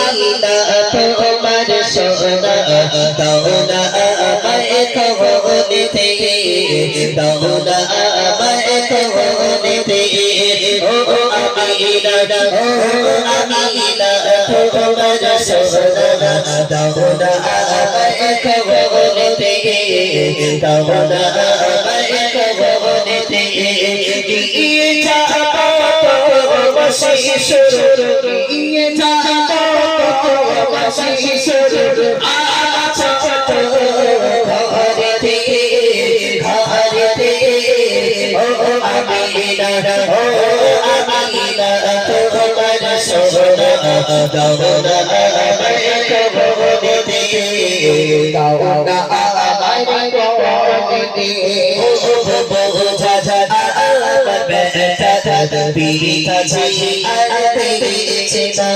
আমিনা তোমার সোনা দাও না আমায় খবরেতে দাও না আমায় খবরেতে ও আমিনা তোমার সোনা দাও না আমায় খবরেতে দাও না আমায় খবরেতে গিয়ে যাবো বসে শুরু গিয়ে যাবো বসে শুরু আচ্ছা ঘরেতে ও আমিনা তোমার সোনা দাও না আমায় খবরেতে দাও না আমায় খবরেতে ও বোঝা আমার ব্যথা বিরিতা ছি আর পেরেছে না